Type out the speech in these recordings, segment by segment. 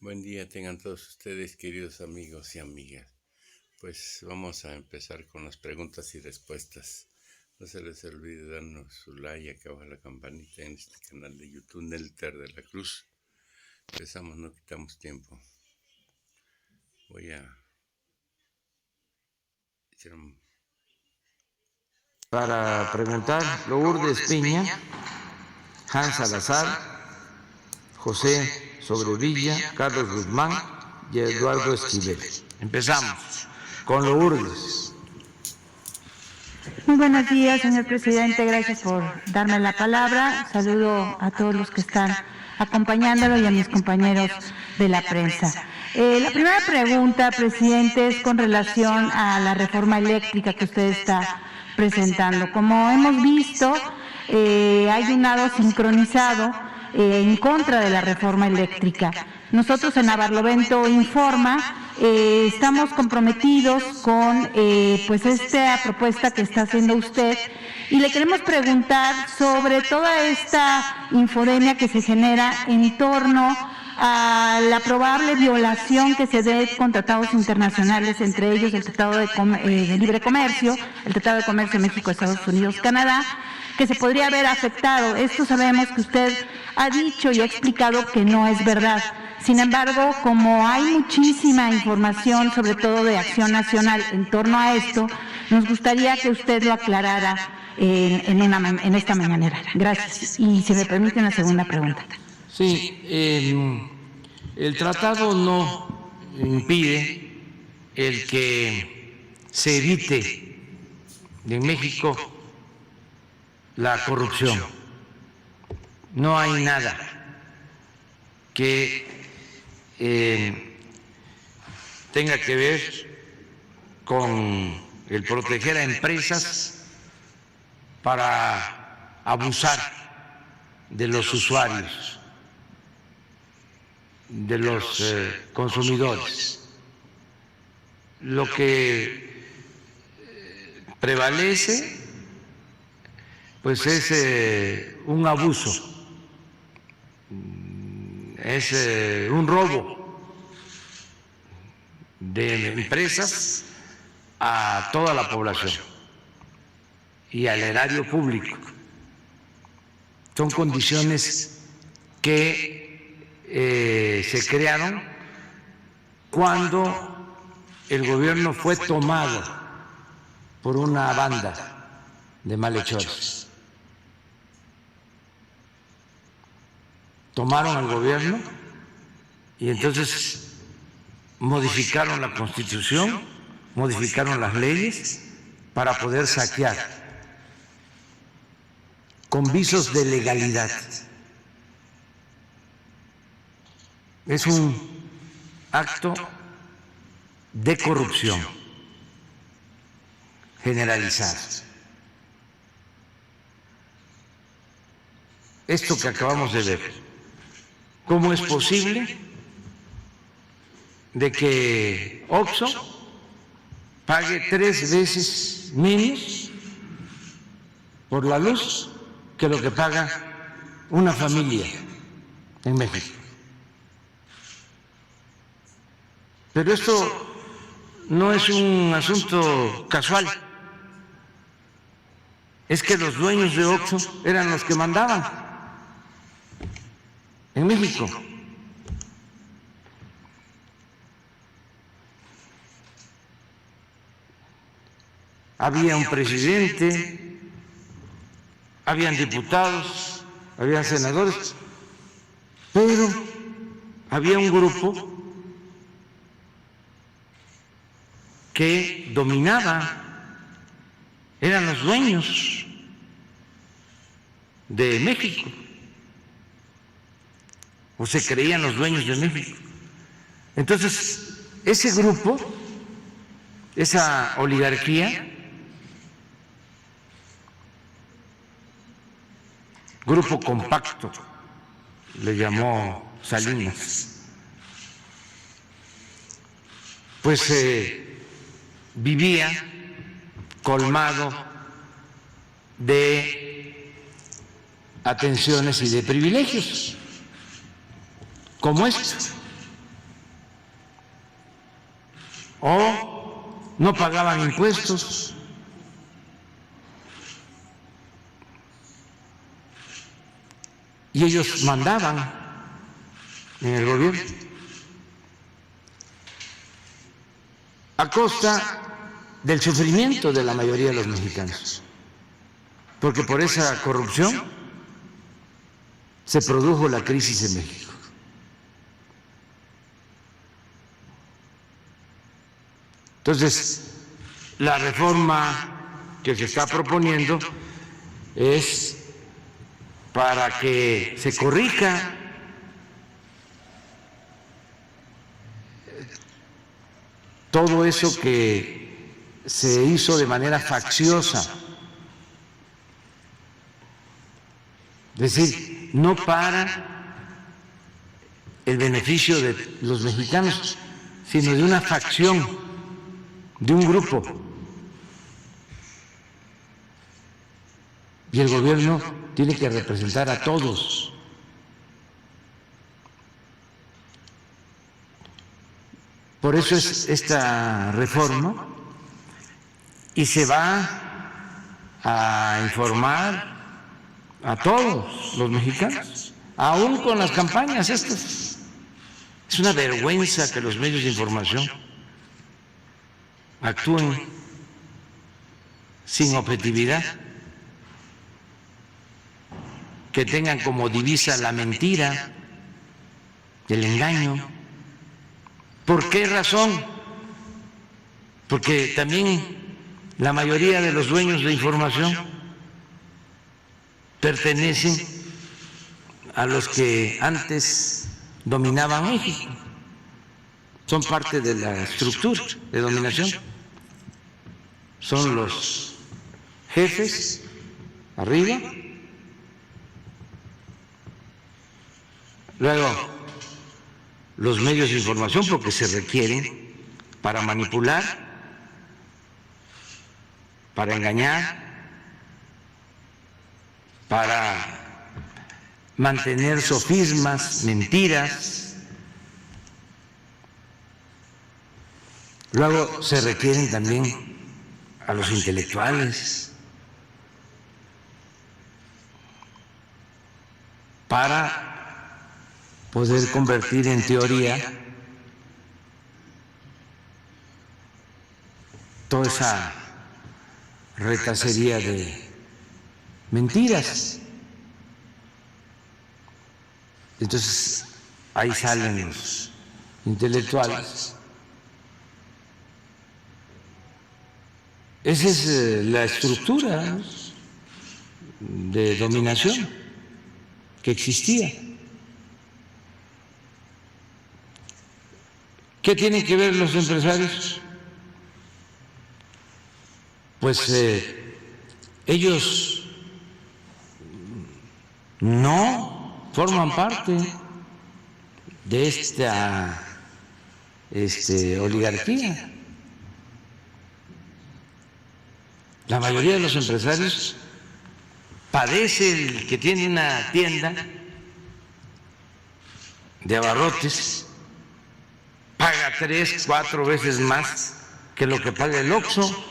Buen día tengan todos ustedes, queridos amigos y amigas. Pues vamos a empezar con las preguntas y respuestas. No se les olvide darnos su like acá abajo la campanita en este canal de YouTube Nelter de la Cruz. Empezamos, no quitamos tiempo. Voy a echar para preguntar Lourdes Piña, Hans Salazar, José Sobrevilla, Carlos Guzmán y Eduardo Esquivel. Empezamos con Lourdes. Muy buenos días, señor presidente. Gracias por darme la palabra. Saludo a todos los que están acompañándolo y a mis compañeros de la prensa. La primera pregunta, presidente, es con relación a la reforma eléctrica que usted está presentando. Como hemos visto, hay un lado sincronizado en contra de la reforma eléctrica. Nosotros en Navarlovento Informa estamos comprometidos con pues esta propuesta que está haciendo usted y le queremos preguntar sobre toda esta infodemia que se genera en torno a la probable violación que se dé con tratados internacionales, entre ellos el Tratado de Libre Comercio, el Tratado de Comercio México, Estados Unidos, Canadá, que se podría haber afectado. Esto sabemos que usted ha dicho y ha explicado que no es verdad. Sin embargo, como hay muchísima información, sobre todo de Acción Nacional, en torno a esto, nos gustaría que usted lo aclarara en esta mañanera. Gracias. Y si me permite una segunda pregunta. Sí, el tratado no impide el que se evite en México la corrupción. No hay nada que tenga que ver con el proteger a empresas para abusar de los usuarios, de los consumidores. Lo que prevalece pues es un abuso, es un robo de empresas a toda la población y al erario público. Son condiciones que se crearon cuando el gobierno fue tomado por una banda de malhechores. Tomaron al gobierno y entonces modificaron la Constitución, modificaron las leyes para poder saquear con visos de legalidad. Es un acto de corrupción generalizada. Esto que acabamos de ver, ¿cómo es posible de que OXXO pague 3 veces menos por la luz que lo que paga una familia en México? Pero esto no es un asunto casual. Es que los dueños de OXXO eran los que mandaban en México. Había un presidente, habían diputados, habían senadores, pero había un grupo que dominaba, eran los dueños de México, o se creían los dueños de México. Entonces, ese grupo, esa oligarquía, grupo compacto, le llamó Salinas, pues vivía colmado de atenciones y de privilegios, como esto. o no pagaban impuestos. Y ellos mandaban en el gobierno a costa del sufrimiento de la mayoría de los mexicanos, porque por esa corrupción se produjo la crisis en México. Entonces, la reforma que se está proponiendo es para que se corrija todo eso que se hizo de manera facciosa, es decir, no para el beneficio de los mexicanos, sino de una facción, de un grupo. Y el gobierno tiene que representar a todos. Por eso es esta reforma, y se va a informar a todos los mexicanos, aún con las campañas estas. Es una vergüenza que los medios de información actúen sin objetividad, que tengan como divisa la mentira, el engaño. ¿Por qué razón? Porque también la mayoría de los dueños de información pertenecen a los que antes dominaban México, son parte de la estructura de dominación, son los jefes arriba, luego los medios de información, porque se requieren para manipular, para engañar, para mantener sofismas, mentiras. Luego se requieren también a los intelectuales para poder convertir en teoría toda esa retacería de mentiras. Entonces ahí salen los intelectuales. Esa es la estructura de dominación que existía. ¿Qué tienen que ver los empresarios? Pues ellos no forman parte de esta oligarquía. La mayoría de los empresarios padece el que tiene una tienda de abarrotes, paga 3, 4 veces más que lo que paga el Oxxo.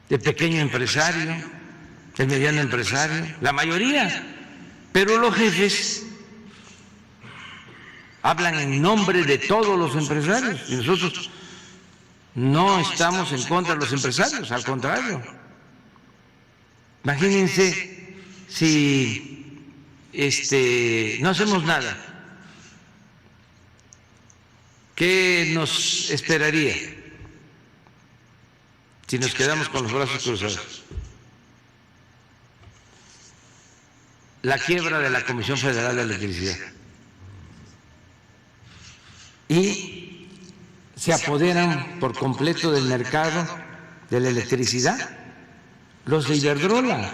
El pequeño empresario, el mediano empresario, la mayoría, pero los jefes hablan en nombre de todos los empresarios y nosotros no estamos en contra de los empresarios, al contrario. Imagínense si no hacemos nada, ¿qué nos esperaría si nos quedamos con los brazos cruzados? La quiebra de la Comisión Federal de Electricidad. Y se apoderan por completo del mercado de la electricidad los de Iberdrola.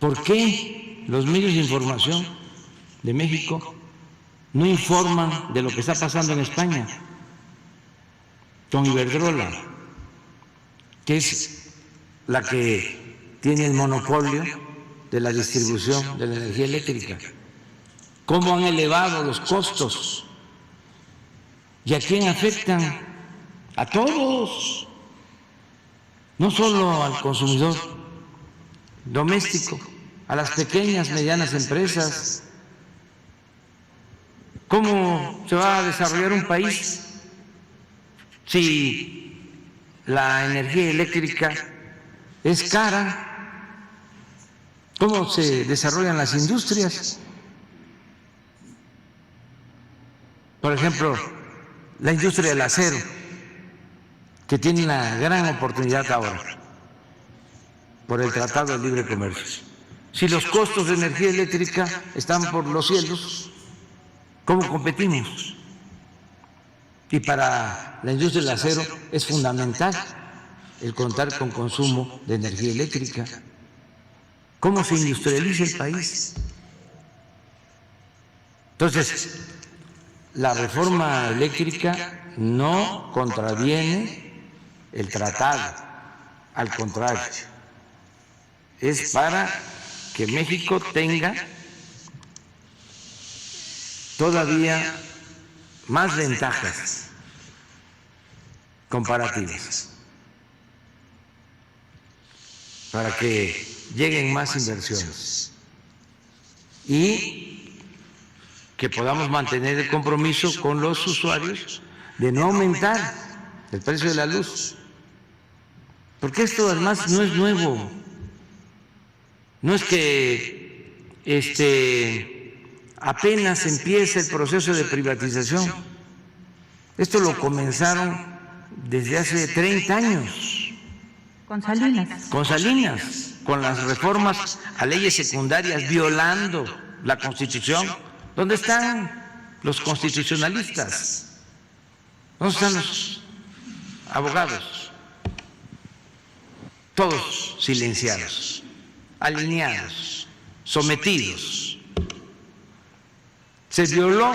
¿Por qué los medios de información de México no informan de lo que está pasando en España con Iberdrola, que es la que tiene el monopolio de la distribución de la energía eléctrica? ¿Cómo han elevado los costos ¿Y a quién afectan? A todos, no solo al consumidor doméstico, a las pequeñas, medianas empresas. ¿Cómo se va a desarrollar un país si la energía eléctrica es cara? ¿Cómo se desarrollan las industrias? Por ejemplo, la industria del acero, que tiene una gran oportunidad ahora por el Tratado de Libre Comercio. Si los costos de energía eléctrica están por los cielos, ¿cómo competimos? Y para la industria del acero es fundamental el contar con consumo de energía eléctrica. ¿Cómo se industrializa el país? Entonces, la reforma eléctrica no contraviene el tratado, al contrario, es para que México tenga todavía más ventajas comparativas, para que lleguen más inversiones y que podamos mantener el compromiso con los usuarios de no aumentar el precio de la luz, porque esto además no es nuevo, no es que apenas empieza el proceso de privatización, esto lo comenzaron desde hace 30 años. Con Salinas. Con Salinas, con las reformas a leyes secundarias, violando la Constitución. ¿Dónde están los constitucionalistas? ¿Dónde están los abogados? Todos silenciados, alineados, sometidos. Se violó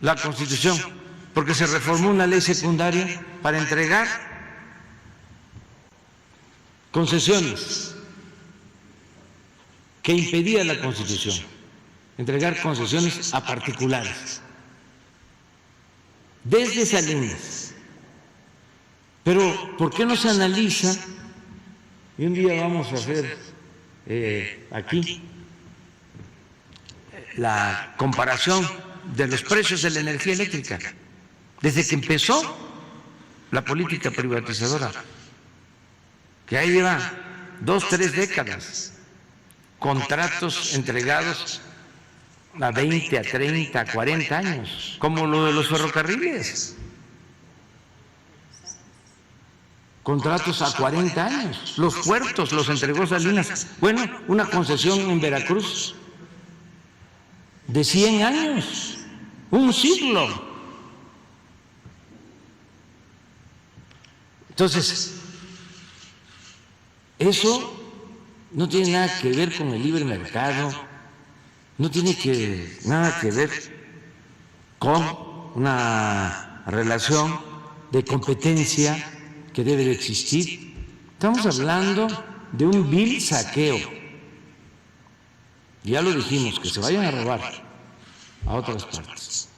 la Constitución porque se reformó una ley secundaria para entregar concesiones que impedía la Constitución, entregar concesiones a particulares, desde Salinas. Pero ¿por qué no se analiza? Y un día vamos a hacer aquí la comparación de los precios de la energía eléctrica desde que empezó la política privatizadora, que ahí lleva 2, 3 décadas, contratos entregados a 20, a 30, a 40 años, como lo de los ferrocarriles, contratos a 40 años, los puertos los entregó Salinas, bueno, una concesión en Veracruz de 100 años, un siglo. Entonces, eso no tiene nada que ver con el libre mercado, no tiene nada que ver con una relación de competencia que debe de existir. Estamos hablando de un vil saqueo. Ya lo dijimos, que se vayan a robar a otras partes.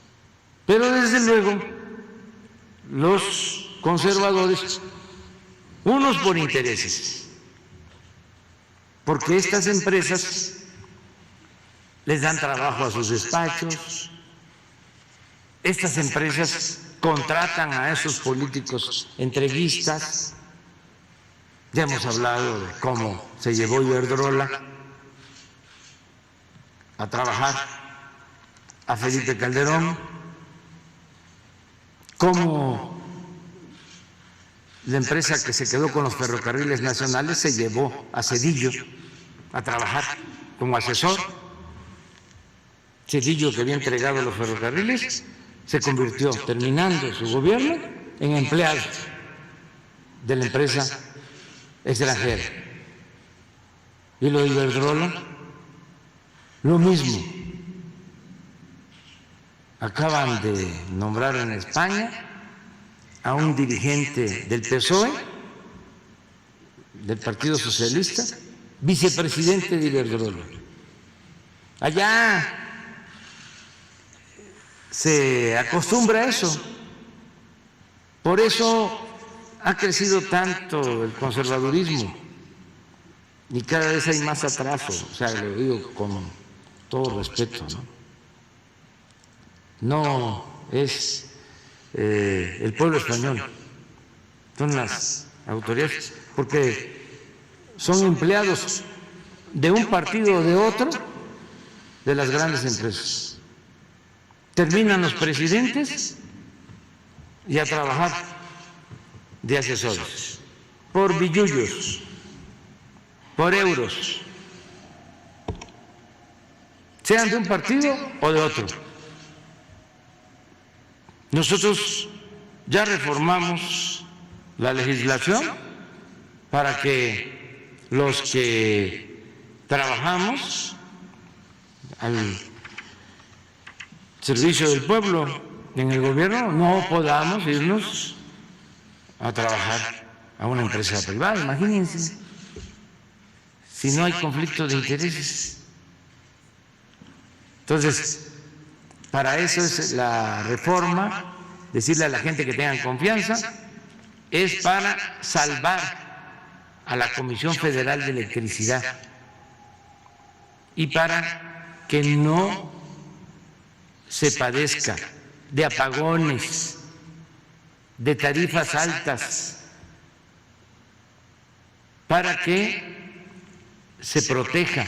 Pero desde luego, los conservadores, unos por intereses, porque estas empresas les dan trabajo a sus despachos, estas empresas contratan a esos políticos entreguistas. Ya hemos hablado de cómo se llevó Iberdrola a trabajar a Felipe Calderón, cómo la empresa que se quedó con los ferrocarriles nacionales se llevó a Zedillo a trabajar como asesor. Zedillo, que había entregado los ferrocarriles, se convirtió, terminando su gobierno, en empleado de la empresa extranjera. Y lo de Iberdrola, lo mismo. Acaban de nombrar en España a un dirigente del PSOE, del Partido Socialista, vicepresidente de Iberdrola. Allá se acostumbra a eso. Por eso ha crecido tanto el conservadurismo y cada vez hay más atraso. O sea, lo digo con todo respeto, no es el pueblo español, son las autoridades, porque son empleados de un partido o de otro de las grandes empresas. Terminan los presidentes y a trabajar de asesores, por billullos, por euros, sean de un partido o de otro. Nosotros ya reformamos la legislación para que los que trabajamos al servicio del pueblo en el gobierno no podamos irnos a trabajar a una empresa privada. Imagínense si no hay conflicto de intereses. Entonces, para eso es la reforma, decirle a la gente que tengan confianza, es para salvar a la Comisión Federal de Electricidad y para que no se padezca de apagones, de tarifas altas, para que se proteja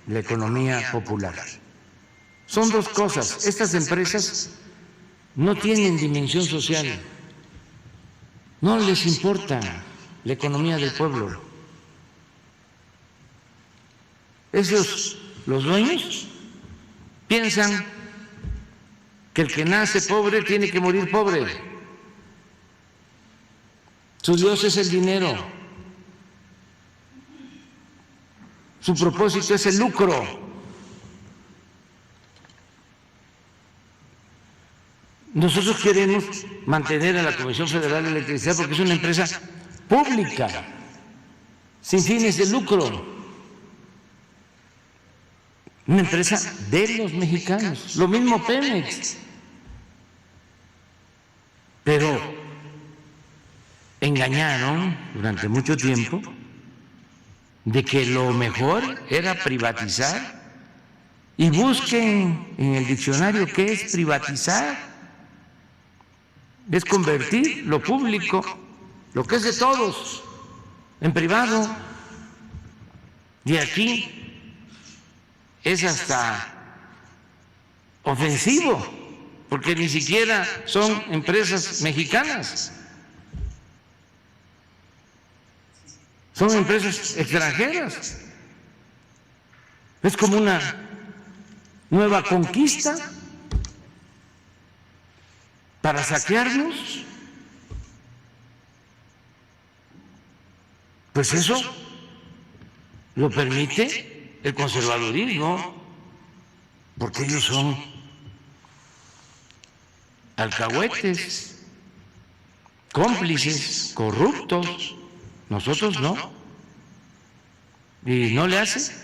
la economía popular. Son dos cosas. Estas empresas no tienen dimensión social, no les importa la economía del pueblo. Esos, los dueños, piensan que el que nace pobre tiene que morir pobre. Su Dios es el dinero. Su propósito es el lucro. Nosotros queremos mantener a la Comisión Federal de Electricidad porque es una empresa pública, sin fines de lucro, una empresa de los mexicanos, lo mismo Pemex, pero engañaron durante mucho tiempo de que lo mejor era privatizar, y busquen en el diccionario qué es privatizar. Es convertir lo público, lo que es de todos, en privado. Y aquí es hasta ofensivo, porque ni siquiera son empresas mexicanas, son empresas extranjeras. Es como una nueva conquista para saquearnos. Pues eso lo permite el conservadurismo, porque ellos son alcahuetes, cómplices, corruptos. Nosotros no. Y no le hace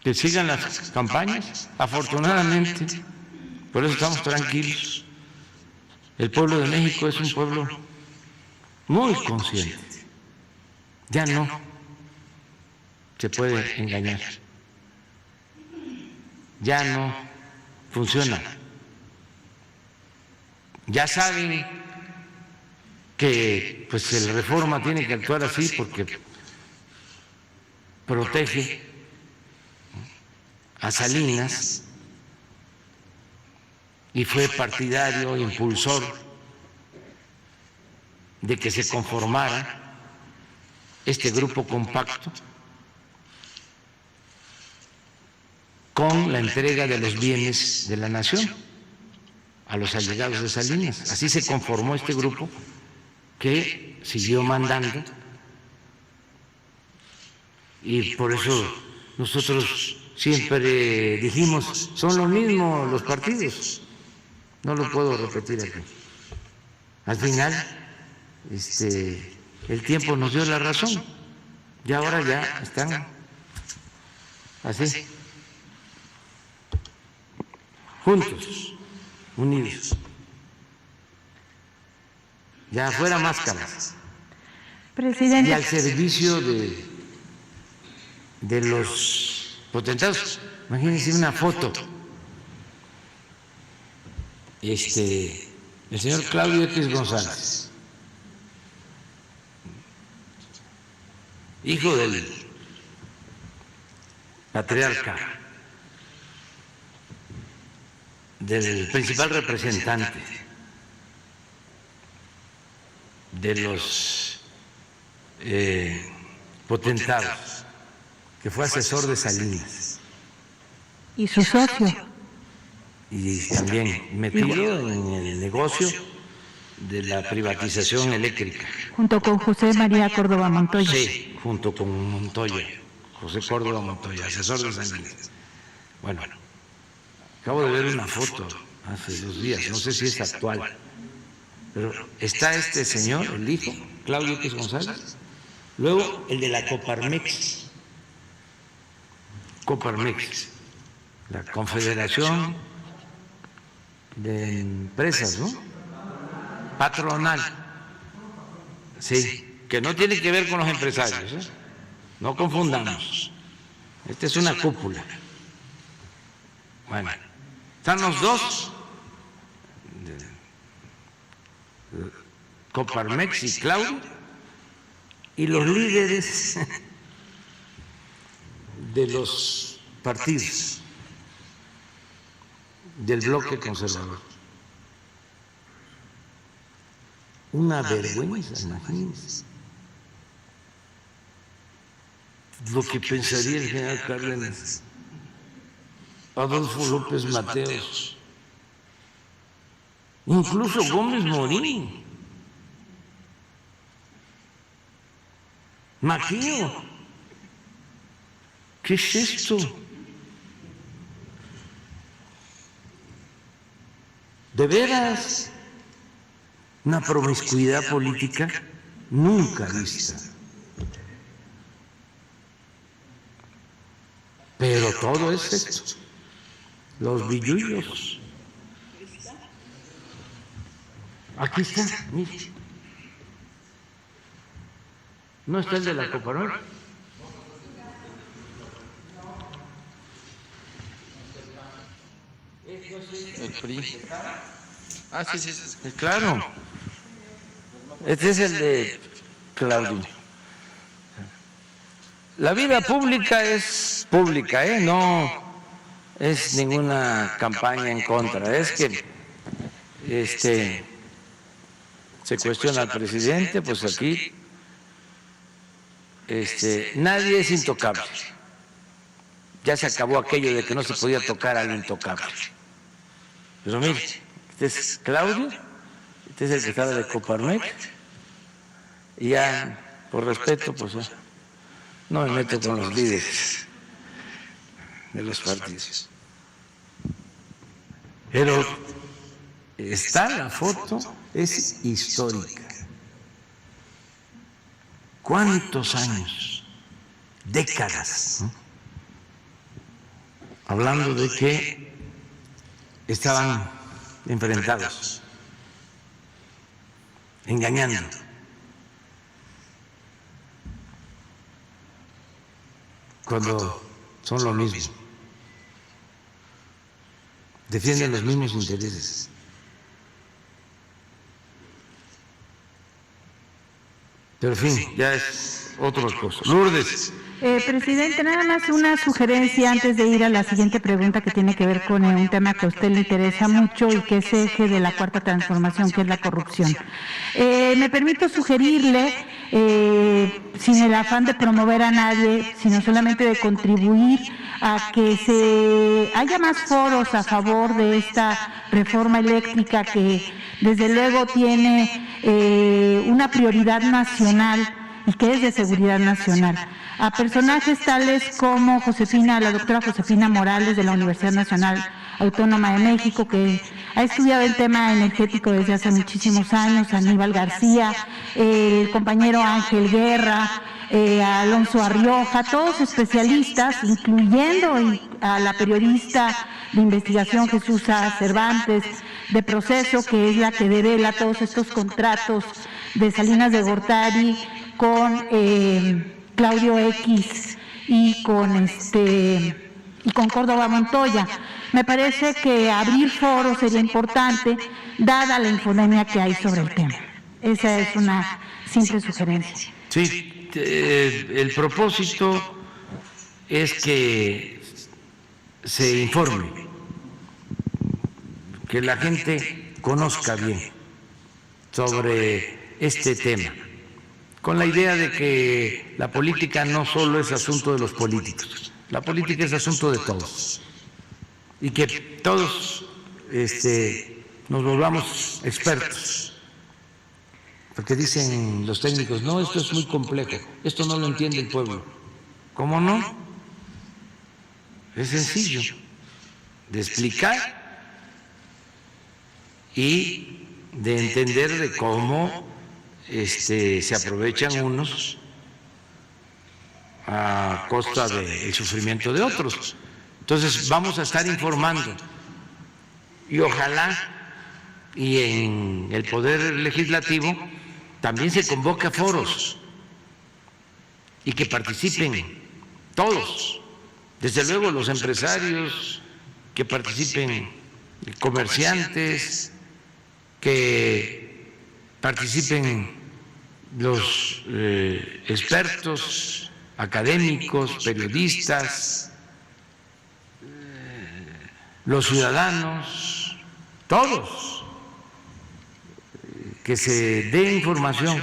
que sigan las campañas, afortunadamente. Por eso estamos tranquilos. El pueblo de México es un pueblo muy consciente. Ya no se puede engañar. Ya no funciona. Ya saben que pues el Reforma tiene que actuar así porque protege a Salinas y fue partidario, impulsor de que se conformara este grupo compacto con la entrega de los bienes de la nación a los allegados de Salinas. Así se conformó este grupo que siguió mandando, y por eso nosotros siempre dijimos, son lo mismo los partidos. No lo puedo repetir aquí. Al final, el tiempo nos dio la razón y ahora ya están así, juntos. unidos. Ya fuera máscaras. Presidente. Y al servicio de los potentados. Imagínense una foto. El señor Claudio X González, hijo del patriarca, del principal representante de los potentados, que fue asesor de Salinas. Y su socio. Y también metido en el negocio de la privatización eléctrica. Junto con José María Córdoba Montoya. Sí, junto con Montoya, José Córdoba Montoya, asesor de Salinas. Bueno, acabo de ver una foto hace 2 días, no sé si es actual, pero está este señor, el hijo, Claudio X González, luego el de la Coparmex, la Confederación de Empresas, ¿no? Patronal, sí, que no tiene que ver con los empresarios, ¿eh? No confundamos. Esta es una cúpula. Bueno, están los dos, Coparmex y Claudio, y los líderes de los partidos del bloque conservador. Una vergüenza, imagínense. Lo que pensaría el general Cárdenas, Adolfo López Mateos, incluso Gómez Morín, Maquio. ¿Qué es esto? De veras, una promiscuidad política nunca vista. Pero todo es esto, los billullos. Aquí está, mire. ¿No está el de la Coparmex? El PRI. Ah, sí, sí, sí. Claro. Este es el de Claudio. La vida pública es pública, no es ninguna campaña en contra. Es que se cuestiona al presidente, pues aquí nadie es intocable. Ya se acabó aquello de que no se podía tocar al intocable. Pero mire, este es Claudio, este es el que estaba de Coparmex, y ya, por respeto, pues no me meto con los líderes de los partidos. Pero está la foto, es histórica. ¿Cuántos años? Décadas, ¿no? Hablando de que estaban enfrentados, engañando. Cuando son lo mismo, defienden los mismos intereses. Pero en fin, ya es otra cosa. Lourdes. Presidente, nada más una sugerencia antes de ir a la siguiente pregunta que tiene que ver con un tema que a usted le interesa mucho y que es eje de la cuarta transformación, que es la corrupción. Me permito sugerirle, sin el afán de promover a nadie, sino solamente de contribuir a que haya más foros a favor de esta reforma eléctrica que desde luego tiene una prioridad nacional y que es de seguridad nacional, a personajes tales como la doctora Josefina Morales de la Universidad Nacional Autónoma de México, que ha estudiado el tema energético desde hace muchísimos años, Aníbal García, el compañero Ángel Guerra, Alonso Arrioja, todos especialistas, incluyendo a la periodista de investigación Jesús Cervantes, de Proceso, que es la que devela todos estos contratos de Salinas de Gortari con Claudio X y con Córdoba Montoya. Me parece que abrir foros sería importante, dada la infodemia que hay sobre el tema. Esa es una simple sugerencia. Sí, el propósito es que se informe, que la gente conozca bien sobre este tema, con la idea de que la política no solo es asunto de los políticos, la política es asunto de todos, y que todos nos volvamos expertos, porque dicen los técnicos, no, esto es muy complejo, esto no lo entiende el pueblo. ¿Cómo no? Es sencillo de explicar y de entender de cómo se aprovechan unos a costa del sufrimiento de otros. Entonces vamos a estar informando y ojalá y en el Poder Legislativo también se convoque a foros y que participen todos, desde luego los empresarios, que participen comerciantes, que participen los expertos, académicos, periodistas, los ciudadanos, todos, que se dé información.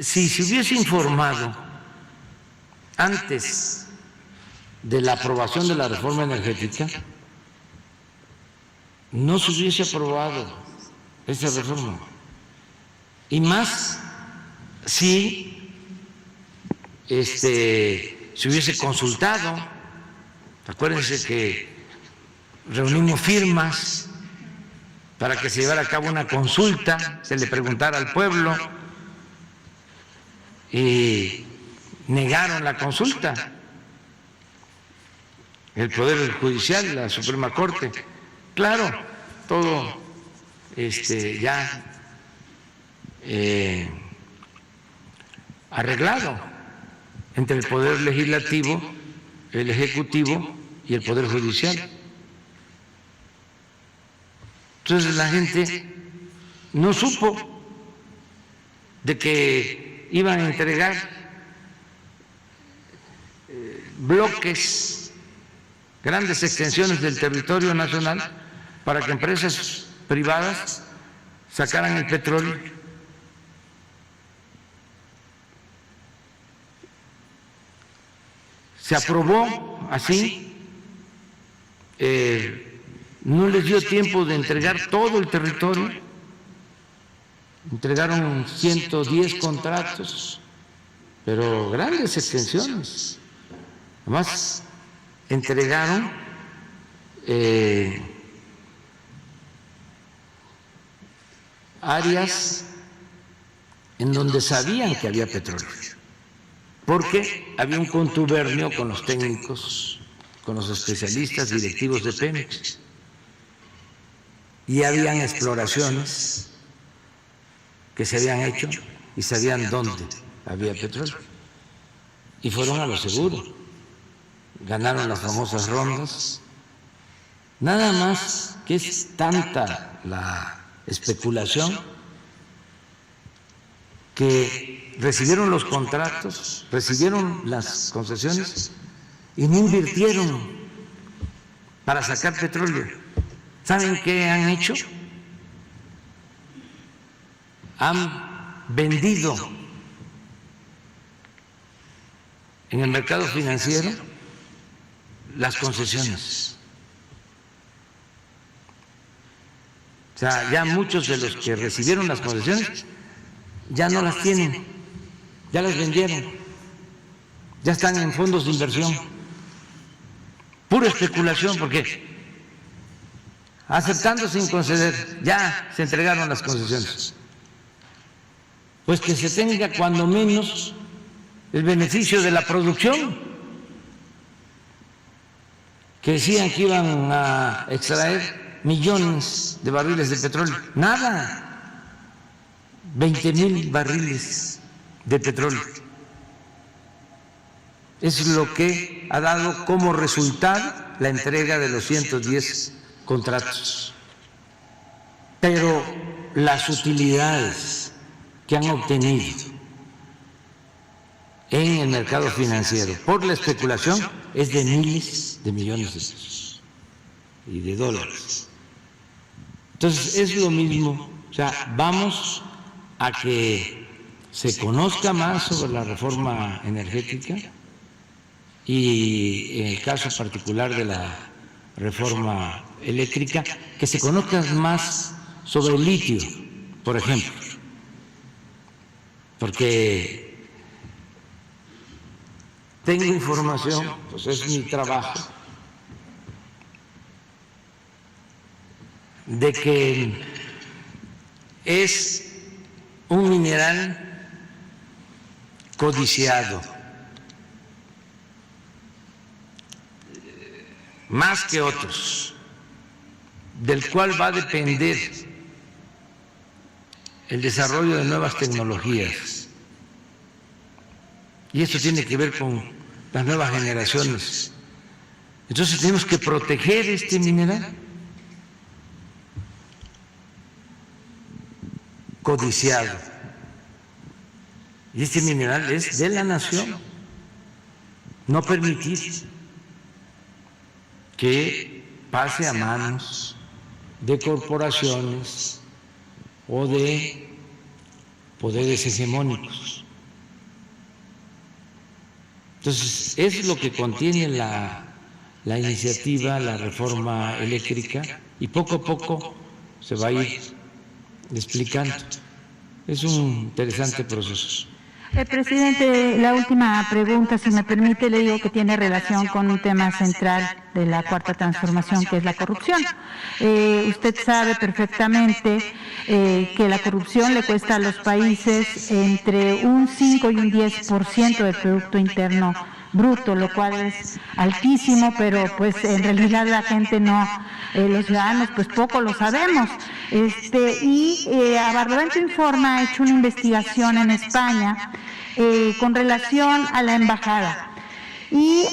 Si se hubiese informado antes de la aprobación de la reforma energética, no se hubiese aprobado esa reforma. Y más si se hubiese consultado. Acuérdense que reunimos firmas para que se llevara a cabo una consulta, se le preguntara al pueblo y negaron la consulta. El Poder Judicial, la Suprema Corte, claro, todo ya arreglado entre el Poder Legislativo, el Ejecutivo y el Poder Judicial. Entonces la gente no supo de que iban a entregar bloques, grandes extensiones del territorio nacional para que empresas privadas sacaran el petróleo. Se aprobó así, no les dio tiempo de entregar todo el territorio, entregaron 110 contratos, pero grandes extensiones. Además, entregaron áreas en donde sabían que había petróleo, porque había un contubernio con los técnicos, con los especialistas directivos de Pemex, y habían exploraciones que se habían hecho y sabían dónde había petróleo, y fueron a lo seguro, ganaron las famosas rondas. Nada más que es tanta la especulación que recibieron los contratos, recibieron las concesiones y no invirtieron para sacar petróleo. ¿Saben qué han hecho? Han vendido en el mercado financiero las concesiones. O sea, ya muchos de los que recibieron las concesiones ya no las tienen, ya las vendieron, ya están en fondos de inversión. Pura especulación, porque aceptando sin conceder, ya se entregaron las concesiones. Pues que se tenga cuando menos el beneficio de la producción, que decían que iban a extraer millones de barriles de petróleo. Nada. 20,000 barriles de petróleo. Es lo que ha dado como resultado la entrega de los 110 contratos. Pero las utilidades que han obtenido en el mercado financiero por la especulación es de miles de millones de pesos y de dólares. Entonces es lo mismo, o sea, vamos a que se conozca más sobre la reforma energética y en el caso particular de la reforma eléctrica, que se conozca más sobre el litio, por ejemplo, porque tengo información, pues es mi trabajo, de que es un mineral codiciado, más que otros, del cual va a depender el desarrollo de nuevas tecnologías. Y esto tiene que ver con las nuevas generaciones. Entonces tenemos que proteger este mineral codiciado. Y este mineral es de la nación. No permitir que pase a manos de corporaciones o de poderes hegemónicos. Entonces, es lo que contiene la iniciativa, la reforma eléctrica, y poco a poco se va a ir explicando. Es un interesante proceso. Presidente, la última pregunta, si me permite, le digo que tiene relación con un tema central de la Cuarta Transformación, que es la corrupción. Usted sabe perfectamente que la corrupción le cuesta a los países entre un 5 y un 10% del Producto Interno Bruto, lo cual es altísimo, pero pues en realidad la gente no, los ciudadanos pues poco lo sabemos. Barlovento Informa ha hecho una investigación en España con relación a la embajada. Y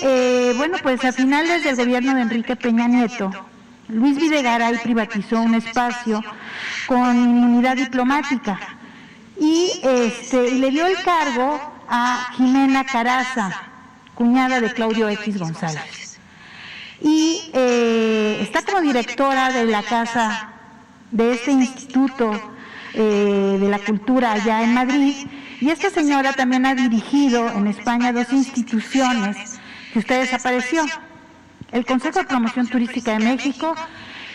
pues a finales del gobierno de Enrique Peña Nieto, Luis Videgaray privatizó un espacio con inmunidad diplomática y le dio el cargo a Jimena Caraza, cuñada de Claudio X González. Y está como directora de la casa de este Instituto de la Cultura allá en Madrid, y esta señora también ha dirigido en España 2 instituciones que usted desapareció: el Consejo de Promoción Turística de México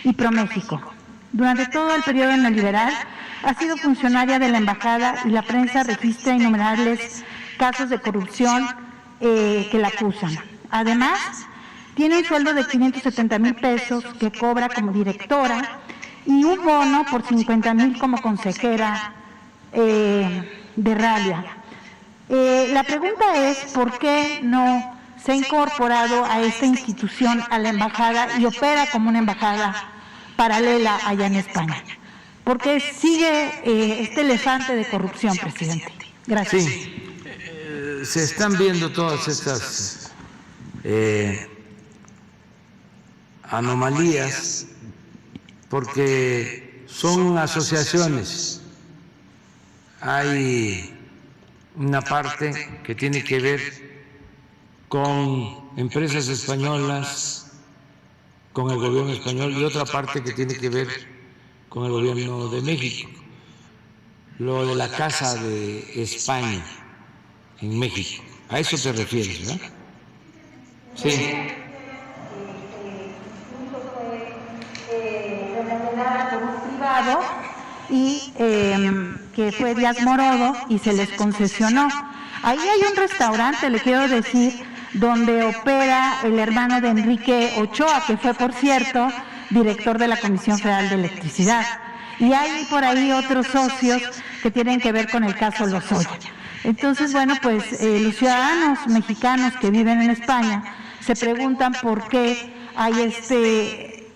y ProMéxico. Durante todo el periodo neoliberal ha sido funcionaria de la embajada y la prensa registra innumerables casos de corrupción que la acusan. Además, tiene un sueldo de 570,000 pesos que cobra como directora y un bono por 50,000 como consejera de Ralia. La pregunta es, ¿por qué no se ha incorporado a esta institución, a la embajada, y opera como una embajada paralela allá en España? ¿Por qué sigue este elefante de corrupción, presidente? Gracias. Sí, se están viendo todas estas anomalías porque son asociaciones. Hay una parte que tiene que ver con empresas españolas, con el gobierno español, y otra parte que tiene que ver con el gobierno de México. Lo de la Casa de España en México, a eso te refieres, ¿verdad? Sí. Por un privado y que fue Díaz Morodo, y se les concesionó. Ahí hay un restaurante, le quiero decir, donde opera el hermano de Enrique Ochoa, que fue, por cierto, director de la Comisión Federal de Electricidad. Y hay por ahí otros socios que tienen que ver con el caso Lozoya. Entonces, bueno, pues los ciudadanos mexicanos que viven en España se preguntan por qué hay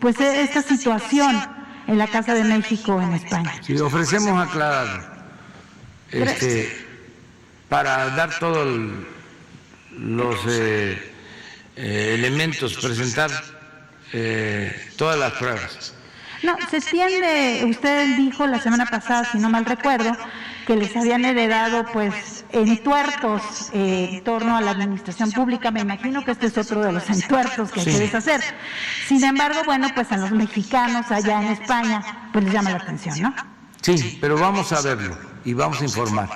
pues esta situación en la Casa de México en España. Sí, ofrecemos aclarar para dar todos los elementos, presentar todas las pruebas. No, se extiende, usted dijo la semana pasada, si no mal recuerdo, que les habían heredado pues entuertos en torno a la administración pública. Me imagino que este es otro de los entuertos que hay que deshacer. Sin embargo, bueno, pues a los mexicanos allá en España pues les llama la atención, ¿no? Sí, pero vamos a verlo y vamos a informar.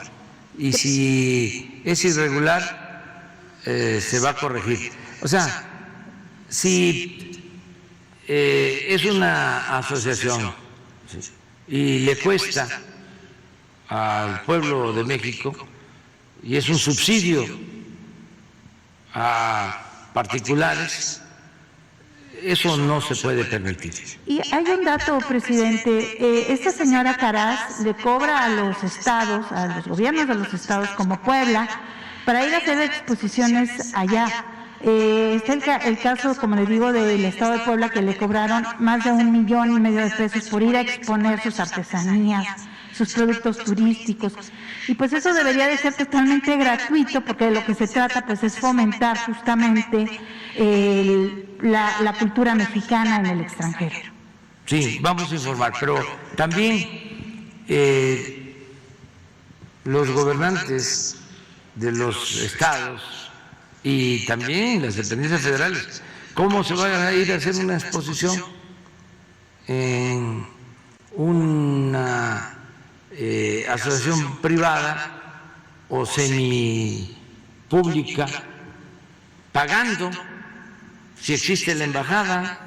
Y si es irregular, se va a corregir. O sea, si es una asociación y le cuesta al pueblo de México y es un subsidio a particulares, eso no se puede permitir. Y hay un dato, presidente, esta señora Caraz le cobra a los estados, a los gobiernos de los estados como Puebla, para ir a hacer exposiciones allá. Está el caso, como le digo, del estado de Puebla, que le cobraron más de 1,5 millones de pesos por ir a exponer sus artesanías, sus productos turísticos. Y pues eso debería de ser totalmente gratuito, porque de lo que se trata pues es fomentar justamente la cultura mexicana en el extranjero. Sí, vamos a informar, pero también los gobernantes de los estados y también las dependencias federales, ¿cómo se van a ir a hacer una exposición en una asociación privada o semipública pagando si existe la embajada?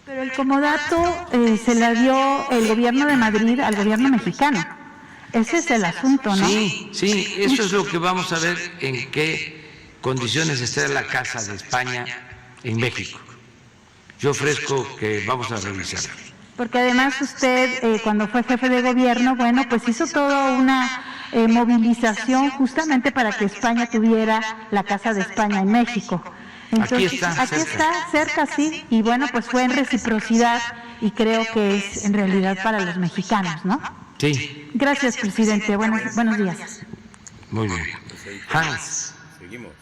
Pero el comodato se la dio el gobierno de Madrid al gobierno mexicano. Ese es el asunto, ¿no? Sí, sí, eso es lo que vamos a ver, en qué condiciones está la Casa de España en México. Yo ofrezco que vamos a revisarlo. Porque además usted, cuando fue jefe de gobierno, bueno, pues hizo toda una movilización justamente para que España tuviera la Casa de España en México. Entonces, aquí está cerca, sí, y bueno, pues fue en reciprocidad y creo que es en realidad para los mexicanos, ¿no? Sí. Gracias, presidente. Buenos días. Muy bien. Hans. Seguimos.